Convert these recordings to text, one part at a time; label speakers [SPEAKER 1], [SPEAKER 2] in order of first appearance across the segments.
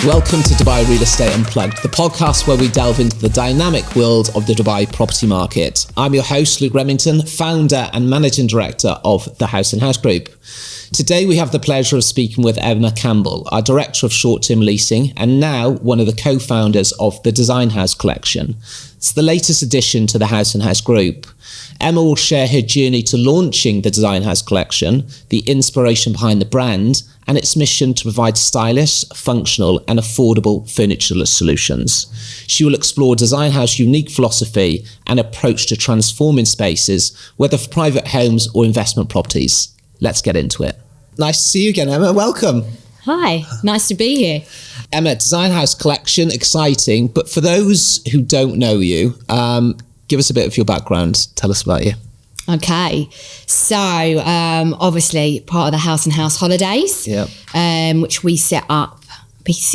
[SPEAKER 1] Welcome to Dubai Real Estate Unplugged, the podcast where we delve into the dynamic world of the Dubai property market. I'm your host, Luke Remington, founder and managing director of the House Group. Today we have the pleasure of speaking with Emma Campbell, our director of short-term leasing and now one of the co-founders of the Designhaus Collection. It's the latest addition to the House Group. Emma will share her journey to launching the Designhaus Collection, the inspiration behind the brand, and its mission to provide stylish, functional and affordable furniture solutions. She will explore Designhaus' unique philosophy and approach to transforming spaces, whether for private homes or investment properties. Let's get into it. Nice to see you again, Emma. Welcome.
[SPEAKER 2] Hi, nice to be here.
[SPEAKER 1] Emma, Designhaus Collection, exciting. But for those who don't know you, give us a bit of your background. Tell us about you.
[SPEAKER 2] Okay, so obviously part of the House Holidays, which we set up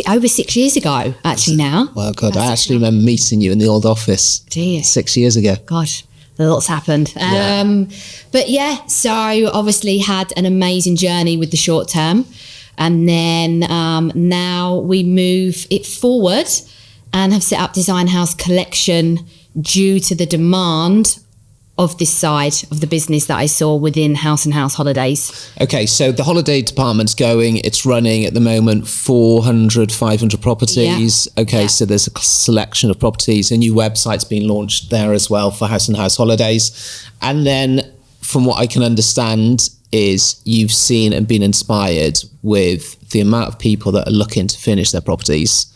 [SPEAKER 2] over 6 years ago, actually now.
[SPEAKER 1] Well, God, I actually remember meeting you in the old office 6 years ago.
[SPEAKER 2] Gosh, a lot's happened. But yeah, so obviously had an amazing journey with the short term. And then now we move it forward and have set up Designhaus Collection due to the demand of this side of the business that I saw within House Holidays. Okay,
[SPEAKER 1] so the holiday department's going, it's running at the moment 400, 500 properties. Yeah. Okay, so there's a selection of properties. A new website's been launched there as well for House Holidays. And then from what I can understand is you've seen and been inspired with the amount of people that are looking to finish their properties.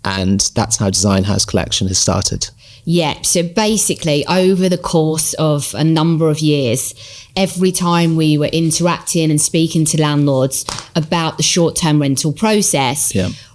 [SPEAKER 1] And that's how Designhaus Collection has started.
[SPEAKER 2] Yeah, so basically over the course of a number of years, every time we were interacting and speaking to landlords about the short-term rental process,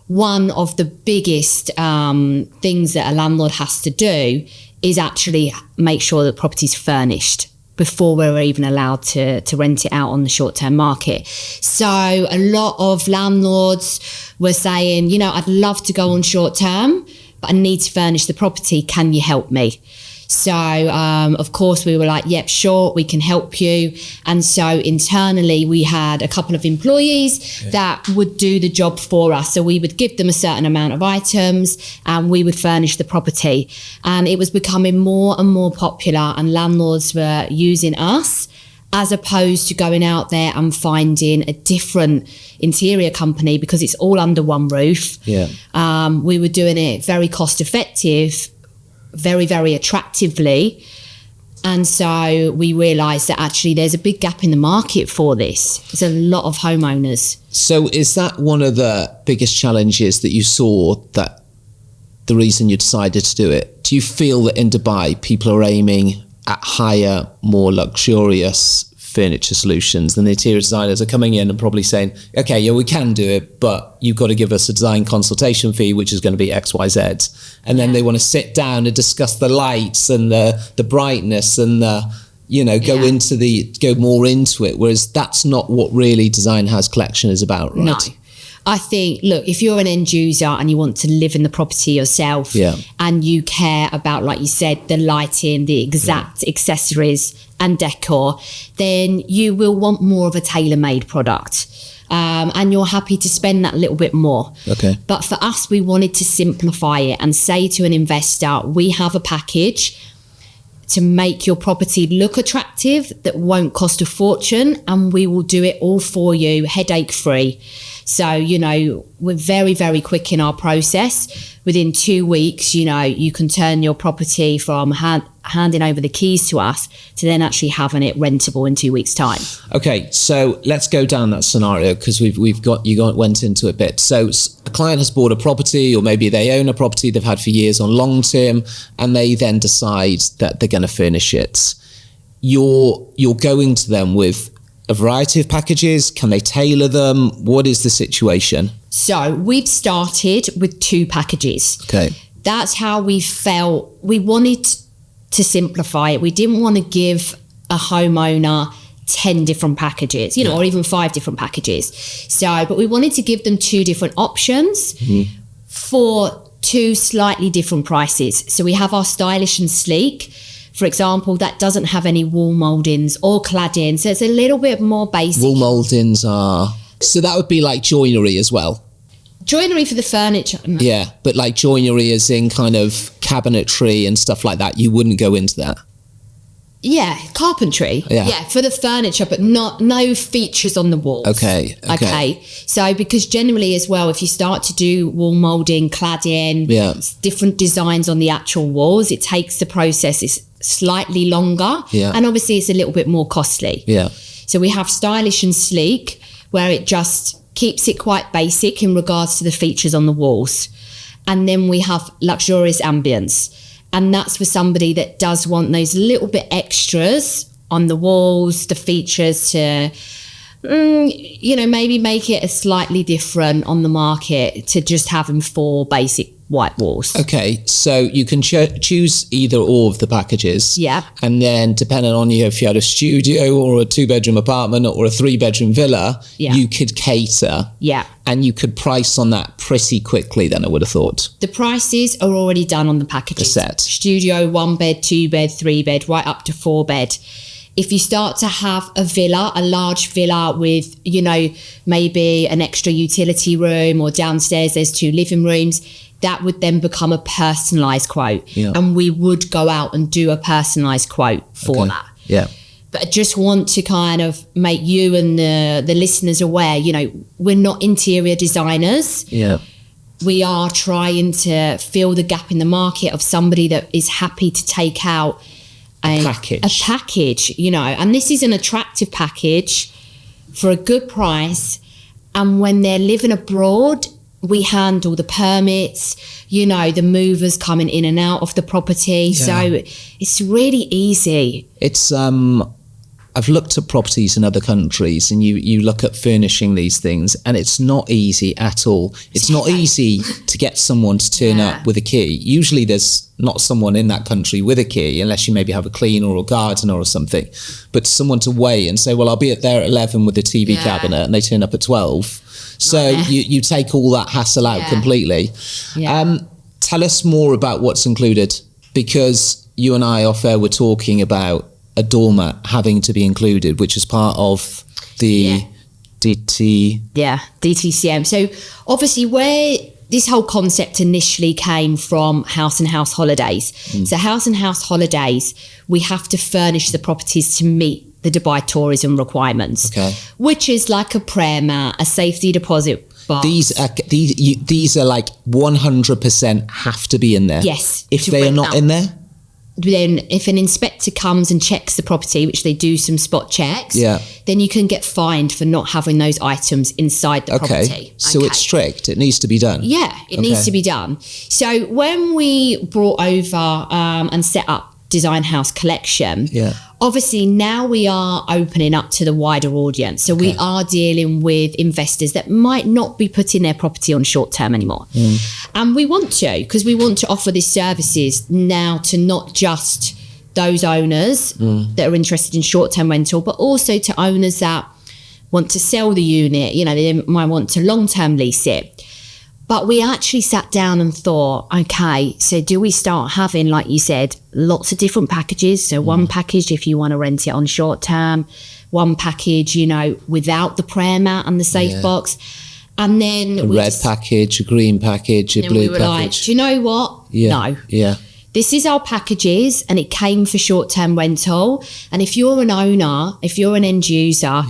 [SPEAKER 2] one of the biggest things that a landlord has to do is actually make sure that the property's furnished before we were even allowed to rent it out on the short-term market. So a lot of landlords were saying, you know, I'd love to go on short-term, but I need to furnish the property. Can you help me? So, of course, we were like, yep, sure, we can help you. And so internally, we had a couple of employees that would do the job for us. So we would give them a certain amount of items and we would furnish the property. And it was becoming more and more popular and landlords were using us as opposed to going out there and finding a different interior company because it's all under one roof. We were doing it very cost effective, very, very attractively. And so we realised that actually there's a big gap in the market for this. There's a lot of homeowners.
[SPEAKER 1] So is that one of the biggest challenges that you saw, that the reason you decided to do it? Do you feel that in Dubai people are aiming at higher, more luxurious furniture solutions, than the interior designers are coming in and probably saying, okay, yeah, we can do it, but you've got to give us a design consultation fee, which is going to be X, Y, Z. And then they want to sit down and discuss the lights and the brightness and the, you know, go more into it. Whereas that's not what really Designhaus Collection is about, right?
[SPEAKER 2] No. I think, look, if you're an end user and you want to live in the property yourself and you care about, like you said, the lighting, the exact accessories and decor, then you will want more of a tailor-made product. And you're happy to spend that little bit more. Okay. But for us, we wanted to simplify it and say to an investor, we have a package to make your property look attractive that won't cost a fortune, and we will do it all for you, headache-free. So, you know, we're very, very quick in our process. Within 2 weeks, you know, you can turn your property from handing over the keys to us to then actually having it rentable in 2 weeks' time.
[SPEAKER 1] Okay, so let's go down that scenario because went into it a bit. So a client has bought a property, or maybe they own a property they've had for years on long term, and they then decide that they're going to furnish it. You're going to them with a variety of packages. Can they tailor them? What is the situation?
[SPEAKER 2] So we've started with 2 packages.
[SPEAKER 1] Okay.
[SPEAKER 2] That's how we felt. We wanted to simplify it. We didn't want to give a homeowner 10 different packages, you know, or even 5 different packages. So, but we wanted to give them 2 different options for 2 slightly different prices. So we have our stylish and sleek, for example, that doesn't have any wall mouldings or cladding. So it's a little bit more basic.
[SPEAKER 1] Wall mouldings are, so that would be like joinery as well.
[SPEAKER 2] Joinery for the furniture.
[SPEAKER 1] Yeah, but like joinery as in kind of cabinetry and stuff like that, you wouldn't go into that?
[SPEAKER 2] Yeah, carpentry. Yeah, for the furniture, but no features on the walls.
[SPEAKER 1] Okay.
[SPEAKER 2] So because generally as well, if you start to do wall moulding, cladding, different designs on the actual walls, it takes the process is slightly longer. Yeah. And obviously it's a little bit more costly. Yeah. So we have stylish and sleek, where it just keeps it quite basic in regards to the features on the walls. And then we have luxurious ambience. And that's for somebody that does want those little bit extras on the walls, the features to, maybe make it a slightly different on the market to just having 4 basic white walls. Okay, so you can choose either or of the packages. Yeah. And then depending on if you had a studio or a 2-bedroom apartment or a 3-bedroom villa, you could cater. Yeah. And you could price on that pretty quickly then, I would have thought. The prices are already done on the packages. The set. Studio, 1 bed, 2 bed, 3 bed, right up to 4 bed. If you start to have a villa, a large villa with, maybe an extra utility room, or downstairs there's 2 living rooms, that would then become a personalised quote. Yeah. And we would go out and do a personalised quote for that. Yeah. But I just want to kind of make you and the listeners aware, we're not interior designers. Yeah. We are trying to fill the gap in the market of somebody that is happy to take out a package, and this is an attractive package for a good price. And when they're living abroad, we handle the permits, the movers coming in and out of the property. Yeah. So it's really easy. It's, I've looked at properties in other countries, and you look at furnishing these things, and it's not easy at all. It's not easy to get someone to turn up with a key. Usually there's not someone in that country with a key, unless you maybe have a cleaner or a gardener or something. But someone to wait and say, well, I'll be there at 11 with the TV cabinet, and they turn up at 12. So you take all that hassle out completely. Yeah. Tell us more about what's included, because you and I off air were talking about a doormat having to be included, which is part of the DTCM. So obviously where this whole concept initially came from House and House Holidays. So House and House Holidays, we have to furnish the properties to meet the Dubai tourism requirements, which is like a prayer mat, a safety deposit box. These are like 100% have to be in there. Yes. If they are not in there, then if an inspector comes and checks the property, which they do some spot checks, then you can get fined for not having those items inside the property. So it's strict. It needs to be done. Yeah, it needs to be done. So when we brought over and set up Designhaus Collection, obviously now we are opening up to the wider audience. So we are dealing with investors that might not be putting their property on short term anymore. And we want to, because we want to offer these services now to not just those owners that are interested in short term rental, but also to owners that want to sell the unit. They might want to long term lease it. But we actually sat down and thought, okay, so do we start having, like you said, lots of different packages? So one package if you want to rent it on short term, one package, without the prayer mat and the safe box. And then a red package, a green package, a blue package. Like, do you know what? No. Yeah. This is our packages, and it came for short term rental. And if you're an owner, if you're an end user,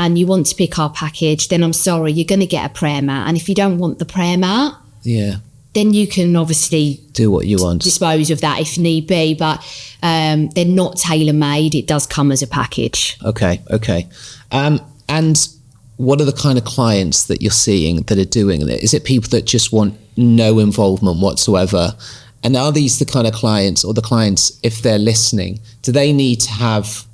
[SPEAKER 2] and you want to pick our package, then I'm sorry, you're going to get a prayer mat. And if you don't want the prayer mat, then you can obviously do what you want, dispose of that if need be. But they're not tailor-made. It does come as a package. Okay. And what are the kind of clients that you're seeing that are doing it? Is it people that just want no involvement whatsoever? And are these the kind of clients, or the clients, if they're listening, do they need to have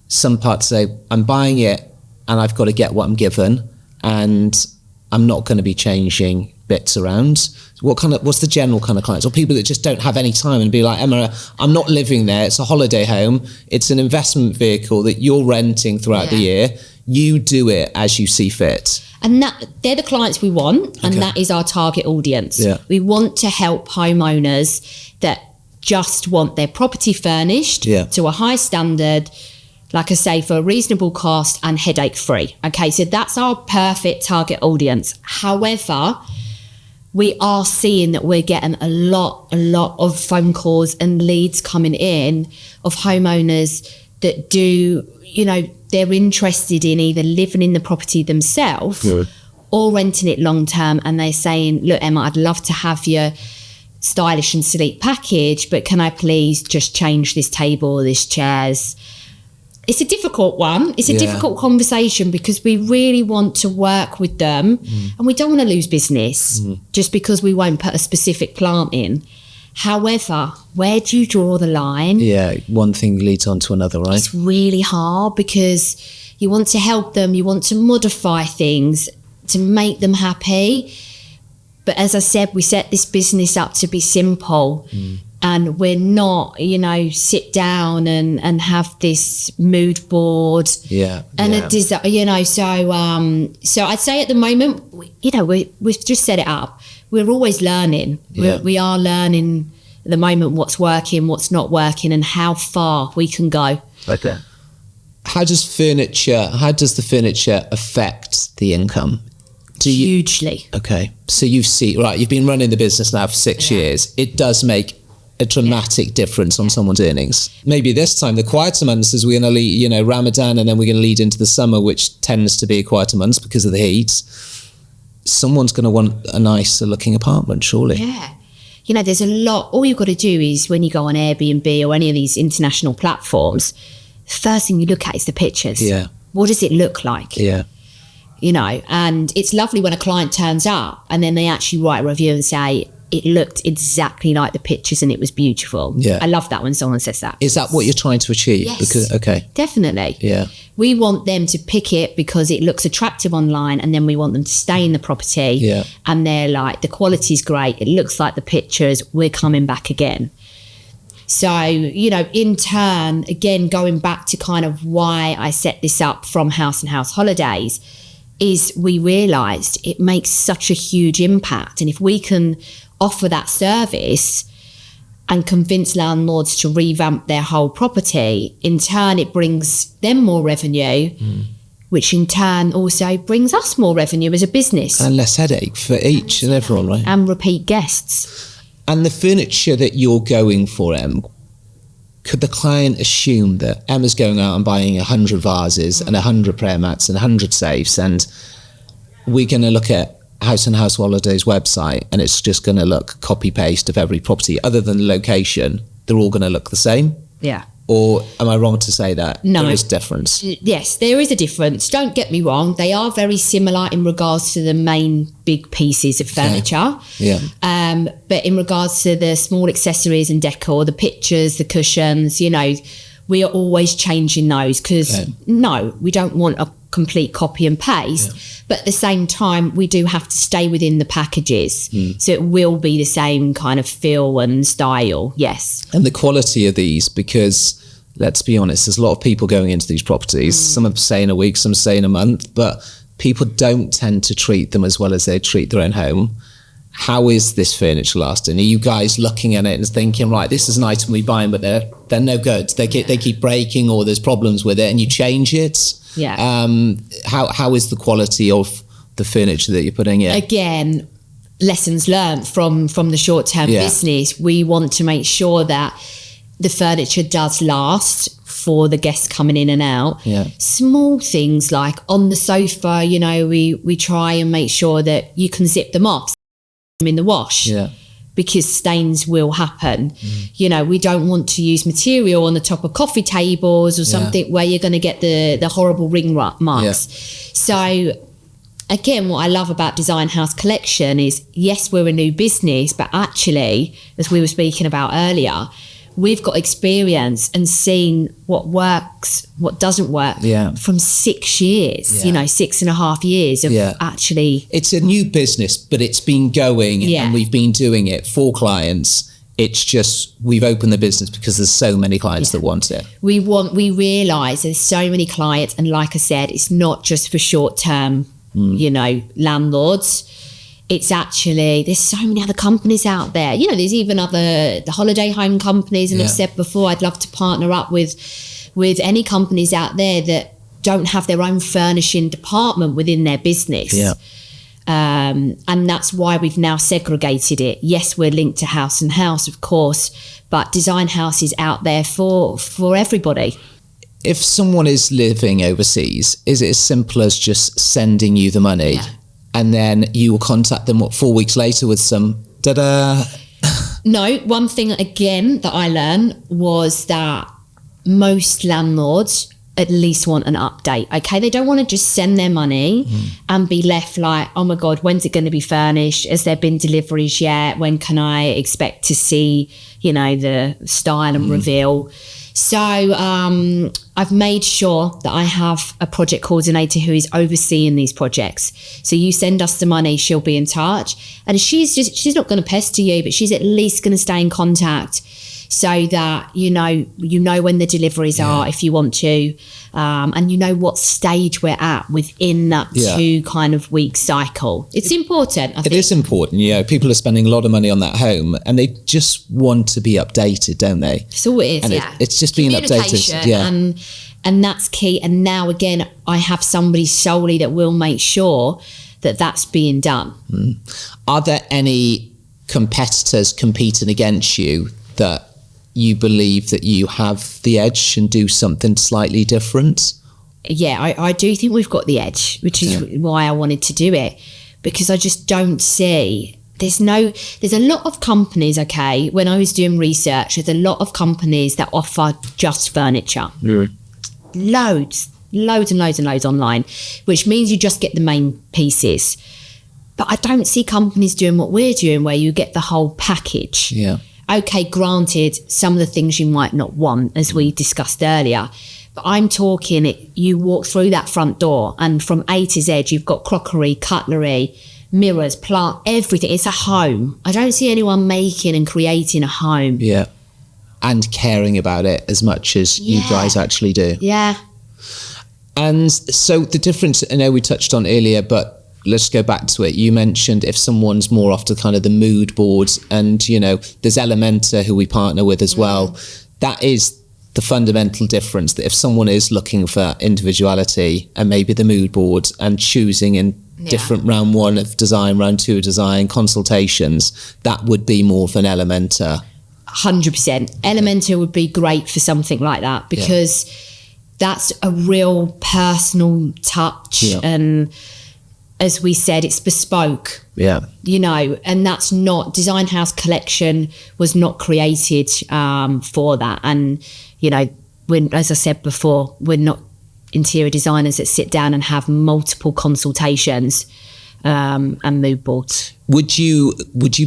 [SPEAKER 2] some part to say, I'm buying it, and I've got to get what I'm given, and I'm not going to be changing bits around? What's the general kind of clients, or people that just don't have any time and be like, Emma, I'm not living there. It's a holiday home. It's an investment vehicle that you're renting throughout the year. You do it as you see fit. And they're the clients we want, and that is our target audience. Yeah. We want to help homeowners that just want their property furnished to a high standard, like I say, for a reasonable cost and headache free. Okay, so that's our perfect target audience. However, we are seeing that we're getting a lot of phone calls and leads coming in of homeowners that do, you know, they're interested in either living in the property themselves or renting it long term. And they're saying, look, Emma, I'd love to have your stylish and sleek package, but can I please just change this table, this chairs? It's a difficult one. It's a difficult conversation because we really want to work with them and we don't want to lose business just because we won't put a specific plant in. However, where do you draw the line?
[SPEAKER 1] Yeah, one thing leads on to another, right?
[SPEAKER 2] It's really hard because you want to help them, you want to modify things to make them happy. But as I said, we set this business up to be simple. And we're not, you know, sit down and have this mood board. A design, you know. So I'd say at the moment, you know, we've just set it up. We're always learning. We are learning at the moment what's working, what's not working, and how far we can go.
[SPEAKER 1] Okay. How does the furniture affect the income?
[SPEAKER 2] Hugely.
[SPEAKER 1] Okay. So you've been running the business now for 6 years. It does make a dramatic difference on someone's earnings. Maybe this time, the quieter months, as we're going to lead, you know, Ramadan, and then we're going to lead into the summer, which tends to be a quieter months because of the heat. Someone's going to want a nicer looking apartment, surely.
[SPEAKER 2] Yeah. You know, there's a lot. All you've got to do is when you go on Airbnb or any of these international platforms, first thing you look at is the pictures.
[SPEAKER 1] Yeah.
[SPEAKER 2] What does it look like?
[SPEAKER 1] Yeah.
[SPEAKER 2] You know, and it's lovely when a client turns up and then they actually write a review and say, it looked exactly like the pictures and it was beautiful. Yeah. I love that when someone says that.
[SPEAKER 1] Is that what you're trying to achieve?
[SPEAKER 2] Yes. Definitely.
[SPEAKER 1] Yeah.
[SPEAKER 2] We want them to pick it because it looks attractive online, and then we want them to stay in the property.
[SPEAKER 1] Yeah.
[SPEAKER 2] And they're like, the quality's great. It looks like the pictures. We're coming back again. So, you know, in turn, again, going back to kind of why I set this up from House and House Holidays, is we realised it makes such a huge impact. And if we can offer that service and convince landlords to revamp their whole property, in turn it brings them more revenue, which in turn also brings us more revenue as a business.
[SPEAKER 1] And less headache for each and everyone, right?
[SPEAKER 2] And repeat guests.
[SPEAKER 1] And the furniture that you're going for, Em, could the client assume that Emma's going out and buying 100 vases and 100 prayer mats and 100 safes, and we're going to look at House and House Holidays website and it's just going to look copy paste of every property other than the location? They're all going to look the same?
[SPEAKER 2] Yeah.
[SPEAKER 1] Or am I wrong to say that
[SPEAKER 2] no,
[SPEAKER 1] there is difference?
[SPEAKER 2] Yes, there is a difference. Don't get me wrong. They are very similar in regards to the main big pieces of furniture.
[SPEAKER 1] Yeah.
[SPEAKER 2] But in regards to the small accessories and decor, the pictures, the cushions, you know, we are always changing those because no, we don't want a complete copy and paste. Yeah. But at the same time, we do have to stay within the packages. So it will be the same kind of feel and style, yes.
[SPEAKER 1] And the quality of these, because let's be honest, there's a lot of people going into these properties. Some are staying a week, some are staying a month, but people don't tend to treat them as well as they treat their own home. How is this furniture lasting? Are you guys looking at it and thinking, right, this is an item we buy, but they're no good. They keep breaking, or there's problems with it, and you change it?
[SPEAKER 2] Yeah.
[SPEAKER 1] How is the quality of the furniture that you're putting in?
[SPEAKER 2] Again, lessons learned from the short-term business. We want to make sure that the furniture does last for the guests coming in and out.
[SPEAKER 1] Yeah.
[SPEAKER 2] Small things like on the sofa, you know, we try and make sure that you can zip them off in the wash.
[SPEAKER 1] Yeah.
[SPEAKER 2] Because stains will happen. You know, we don't want to use material on the top of coffee tables or something where you're going to get the horrible ring marks. So again, what I love about Designhaus Collection is, yes, we're a new business, but actually, as we were speaking about earlier, we've got experience and seen what works, what doesn't work from 6 years, you know, 6.5 years of actually.
[SPEAKER 1] It's a new business, but it's been going and we've been doing it for clients. It's just, we've opened the business because there's so many clients that want it.
[SPEAKER 2] We realise there's so many clients. And like I said, it's not just for short-term, you know, landlords. It's actually, there's so many other companies out there. You know, there's even the holiday home companies. And I've said before, I'd love to partner up with any companies out there that don't have their own furnishing department within their business. Yeah. And that's why we've now segregated it. Yes, we're linked to House and House, of course, but Designhaus is out there for everybody.
[SPEAKER 1] If someone is living overseas, is it as simple as just sending you the money and then you will contact them 4 weeks later with some da-da?
[SPEAKER 2] No, one thing again that I learned was that most landlords at least want an update. Okay, they don't want to just send their money and be left like, oh my God, when's it going to be furnished? Has there been deliveries yet? When can I expect to see, the style and reveal? So I've made sure that I have a project coordinator who is overseeing these projects. So you send us the money, she'll be in touch, and she's not going to pester you, but she's at least going to stay in contact so that you know when the deliveries are if you want to, and you know what stage we're at within that 2 kind of week cycle. It's important, I think.
[SPEAKER 1] It is important. People are spending a lot of money on that home and they just want to be updated, don't they?
[SPEAKER 2] So it is,
[SPEAKER 1] and it's just being updated.
[SPEAKER 2] And that's key. And now again, I have somebody solely that will make sure that that's being done.
[SPEAKER 1] Are there any competitors competing against you that you believe that you have the edge and do something slightly different?
[SPEAKER 2] Yeah, I do think we've got the edge, which is why I wanted to do it, because I just don't see, there's a lot of companies, okay, when I was doing research, there's a lot of companies that offer just furniture. Loads and loads online, which means you just get the main pieces. But I don't see companies doing what we're doing, where you get the whole package.
[SPEAKER 1] Yeah.
[SPEAKER 2] Okay, granted, some of the things you might not want, as we discussed earlier, but I'm talking you walk through that front door and from A to Z, you've got crockery, cutlery, mirrors, plant, everything. It's a home. I don't see anyone making and creating a home.
[SPEAKER 1] Yeah. And caring about it as much as you guys actually do.
[SPEAKER 2] Yeah.
[SPEAKER 1] And so the difference, I know we touched on earlier, but let's go back to it. You mentioned if someone's more after kind of the mood boards, and there's Elementa who we partner with as well. That is the fundamental difference, that if someone is looking for individuality and maybe the mood boards and choosing in different round 1 of design, round 2 of design, consultations, that would be more of an Elementa.
[SPEAKER 2] 100%. Elementa would be great for something like that, because that's a real personal touch. And as we said, it's bespoke. And that's not, Designhaus Collection was not created for that. And as I said before, we're not interior designers that sit down and have multiple consultations and mood boards. Would
[SPEAKER 1] you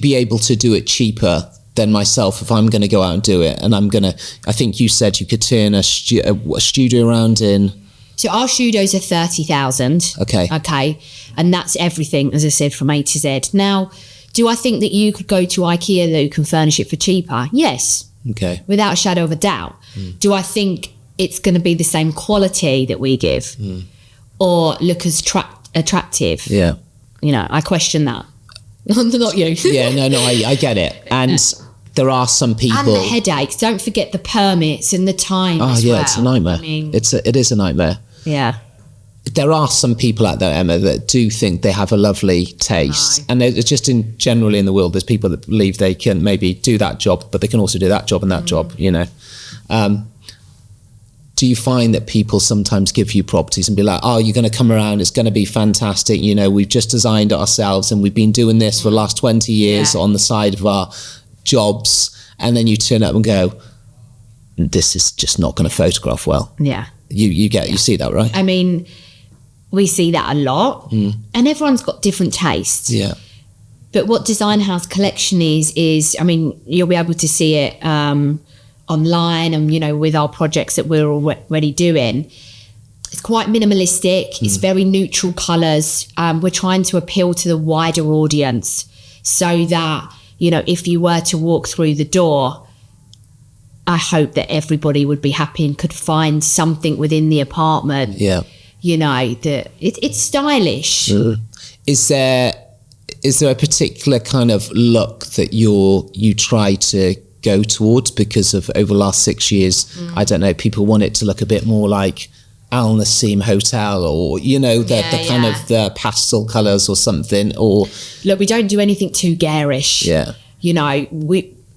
[SPEAKER 1] be able to do it cheaper than myself if I'm going to go out and do it? And I think you said you could turn a studio around in...
[SPEAKER 2] So our studios are 30,000. Okay. And that's everything, as I said, from A to Z. Now, do I think that you could go to IKEA that you can furnish it for cheaper? Yes.
[SPEAKER 1] Okay.
[SPEAKER 2] Without a shadow of a doubt. Do I think it's going to be the same quality that we give or look as attractive?
[SPEAKER 1] Yeah.
[SPEAKER 2] I question that. Not you.
[SPEAKER 1] I get it. And there are some people...
[SPEAKER 2] And the headaches. Don't forget the permits and the time as well.
[SPEAKER 1] It's a nightmare. It is a nightmare.
[SPEAKER 2] Yeah.
[SPEAKER 1] There are some people out there, Emma, that do think they have a lovely taste. And it's just generally in the world, there's people that believe they can maybe do that job, but they can also do that job and that job, Do you find that people sometimes give you properties and be like, oh, you're going to come around, it's going to be fantastic, we've just designed it ourselves and we've been doing this for the last 20 years on the side of our jobs, and then you turn up and go, this is just not going to photograph well.
[SPEAKER 2] Yeah.
[SPEAKER 1] You see that, right?
[SPEAKER 2] I mean, we see that a lot, and everyone's got different tastes.
[SPEAKER 1] Yeah.
[SPEAKER 2] But what Designhaus Collection is, I mean, you'll be able to see it online and, with our projects that we're already doing. It's quite minimalistic. It's very neutral colours. We're trying to appeal to the wider audience so that, if you were to walk through the door, I hope that everybody would be happy and could find something within the apartment.
[SPEAKER 1] Yeah.
[SPEAKER 2] That it's stylish.
[SPEAKER 1] Is there a particular kind of look that you try to go towards? Because of over the last 6 years, I don't know, people want it to look a bit more like Al Naseem Hotel, or the kind of the pastel colours or something. Or
[SPEAKER 2] look, we don't do anything too garish.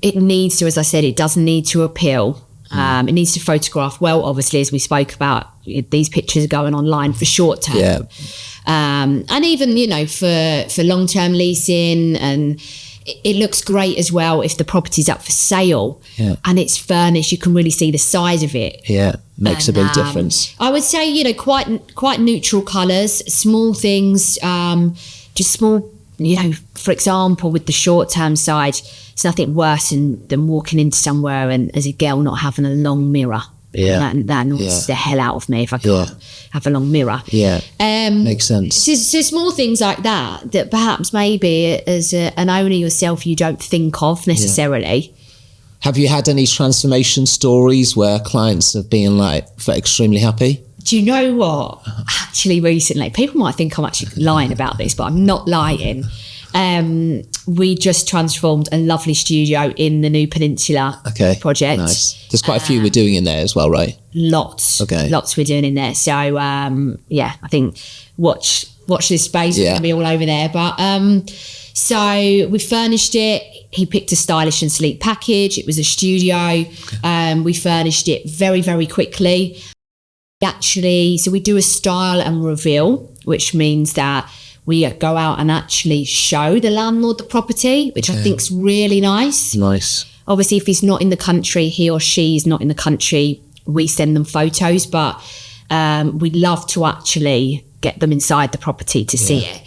[SPEAKER 2] It needs to, as I said, it doesn't need to appeal. It needs to photograph well. Obviously, as we spoke about, these pictures are going online for short term, and even for long term leasing, and it looks great as well if the property's up for sale and it's furnished. You can really see the size of it.
[SPEAKER 1] Makes a big difference.
[SPEAKER 2] I would say quite neutral colours, small things, just small. For example, with the short term side, it's nothing worse than walking into somewhere and as a girl not having a long mirror. That annoys the hell out of me if I can't have a long mirror.
[SPEAKER 1] Makes sense.
[SPEAKER 2] So small things like that perhaps maybe as an owner yourself you don't think of necessarily.
[SPEAKER 1] Have you had any transformation stories where clients have been extremely happy?
[SPEAKER 2] Do you know what? Actually, recently, people might think I'm actually lying about this, but I'm not lying. We just transformed a lovely studio in the new Peninsula project. Nice.
[SPEAKER 1] There's quite a few we're doing in there as well, right?
[SPEAKER 2] Lots. Lots we're doing in there. So, I think watch this space. We're going to be all over there. But so we furnished it. He picked a stylish and sleek package. It was a studio. We furnished it very, very quickly. So we do a style and reveal, which means that we go out and actually show the landlord the property, which I think is really nice. Nice. Obviously, if he's not in the country, he or she is not in the country, we send them photos, but we love to actually get them inside the property to see it.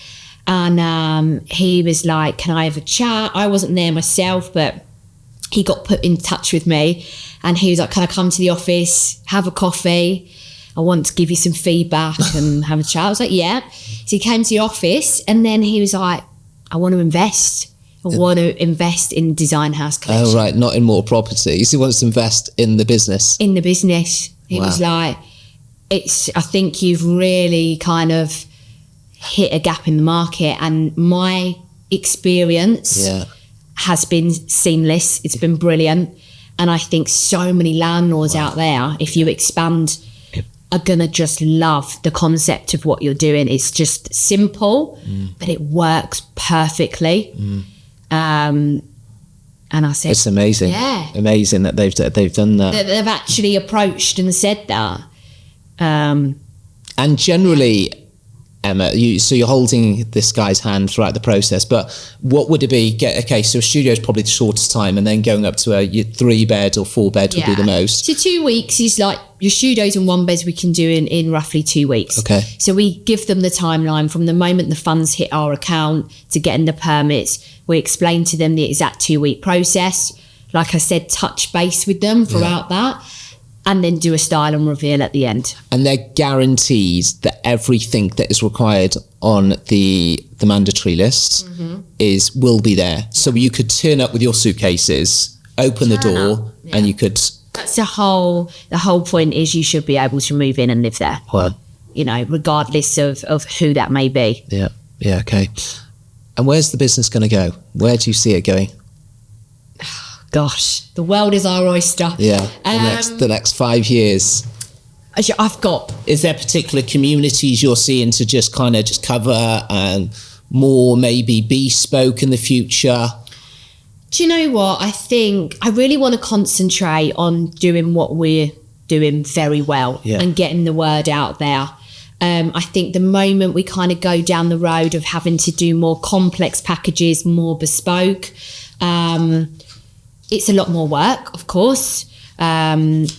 [SPEAKER 2] And he was like, can I have a chat? I wasn't there myself, but he got put in touch with me and he was like, can I come to the office, have a coffee? I want to give you some feedback and have a chat. I was like, yeah. So he came to the office and then he was like, I want to invest. I want to invest in Designhaus Collection.
[SPEAKER 1] Oh, right. Not in more properties. He wants to invest in the business.
[SPEAKER 2] In the business. It was like, I think you've really kind of hit a gap in the market, and my experience has been seamless. It's been brilliant. And I think so many landlords out there, if you expand, are gonna just love the concept of what you're doing. It's just simple, but it works perfectly. And I said,
[SPEAKER 1] it's amazing. Amazing that they've done that.
[SPEAKER 2] They've actually approached and said that.
[SPEAKER 1] And generally, Emma, you're holding this guy's hand throughout the process, but what would it be? So a studio is probably the shortest time, and then going up to a 3-bed or 4-bed would be the most.
[SPEAKER 2] So 2 weeks is like your studios and 1-beds we can do in roughly 2 weeks.
[SPEAKER 1] Okay.
[SPEAKER 2] So we give them the timeline from the moment the funds hit our account to getting the permits. We explain to them the exact 2-week process. Like I said, touch base with them throughout that. And then do a style and reveal at the end. And
[SPEAKER 1] they're guaranteed that everything that is required on the mandatory list will be there. So you could turn up with your suitcases, open the door, and you could.
[SPEAKER 2] That's the whole point is you should be able to move in and live there.
[SPEAKER 1] Well,
[SPEAKER 2] regardless of who that may be.
[SPEAKER 1] Yeah. Okay. And where's the business going to go? Where do you see it going?
[SPEAKER 2] Gosh, the world is our oyster.
[SPEAKER 1] Yeah, the next 5 years.
[SPEAKER 2] Is
[SPEAKER 1] there particular communities you're seeing to just kind of just cover and more maybe bespoke in the future?
[SPEAKER 2] Do you know what? I think I really want to concentrate on doing what we're doing very well and getting the word out there. I think the moment we kind of go down the road of having to do more complex packages, more bespoke, it's a lot more work, of course. And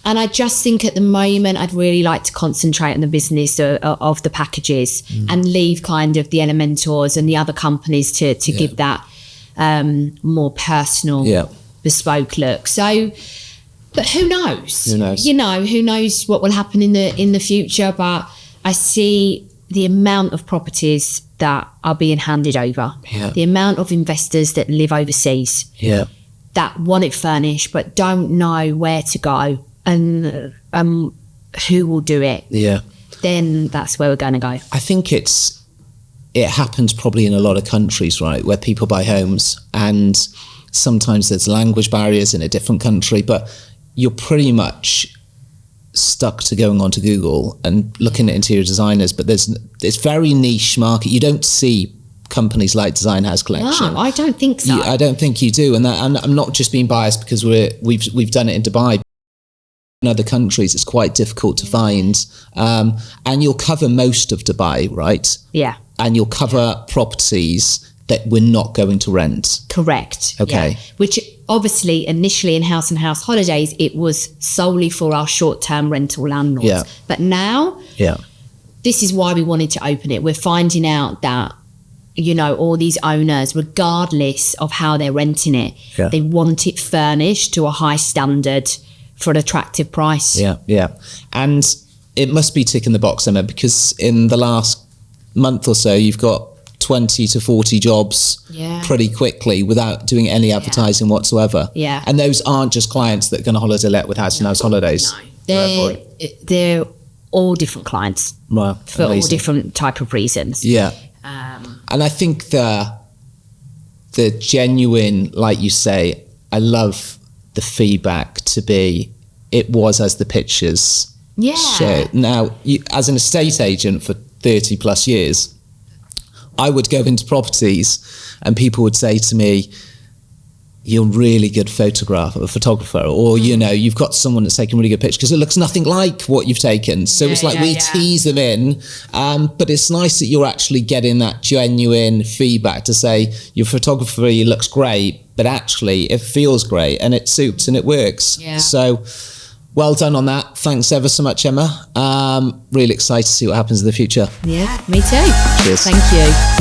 [SPEAKER 2] I just think at the moment, I'd really like to concentrate on the business of the packages and leave kind of the Elementors and the other companies to give that more personal, bespoke look. So, but who knows? Who knows? Who knows what will happen in the future? But I see the amount of properties that are being handed over, the amount of investors that live overseas. That want it furnished but don't know where to go and who will do it. Then that's where we're going to go.
[SPEAKER 1] I think it happens probably in a lot of countries, right, where people buy homes and sometimes there's language barriers in a different country, but you're pretty much stuck to going onto Google and looking at interior designers, but it's very niche market. You don't see companies like Designhaus Collection.
[SPEAKER 2] No, I don't think so.
[SPEAKER 1] I don't think you do, and I'm not just being biased because we've done it in Dubai. In other countries, it's quite difficult to find, and you'll cover most of Dubai, right?
[SPEAKER 2] Yeah,
[SPEAKER 1] and you'll cover properties that we're not going to rent.
[SPEAKER 2] Correct.
[SPEAKER 1] Okay.
[SPEAKER 2] Yeah. Which obviously initially in House and House Holidays, it was solely for our short-term rental landlords.
[SPEAKER 1] Yeah.
[SPEAKER 2] But now, this is why we wanted to open it. We're finding out that, you know, all these owners, regardless of how they're renting it, they want it furnished to a high standard for an attractive price.
[SPEAKER 1] Yeah. And it must be ticking the box, Emma, because in the last month or so, you've got 20 to 40 jobs pretty quickly without doing any advertising whatsoever.
[SPEAKER 2] Yeah.
[SPEAKER 1] And those aren't just clients that are going to holiday let with House and House Holidays.
[SPEAKER 2] No. They're all different clients.
[SPEAKER 1] Wow.
[SPEAKER 2] For all different type of reasons.
[SPEAKER 1] Yeah. And I think the genuine, like you say, I love the feedback to be, it was as the pictures showed. Now, as an estate agent for 30 plus years, I would go into properties and people would say to me, you're a really good photographer, or, you know, you've got someone that's taking really good pictures because it looks nothing like what you've taken. So it's like we tease them in, but it's nice that you're actually getting that genuine feedback to say your photography looks great, but actually it feels great and it suits and it works.
[SPEAKER 2] Yeah.
[SPEAKER 1] So well done on that. Thanks ever so much, Emma. Really excited to see what happens in the future.
[SPEAKER 2] Yeah, me too.
[SPEAKER 1] Cheers.
[SPEAKER 2] Thank you.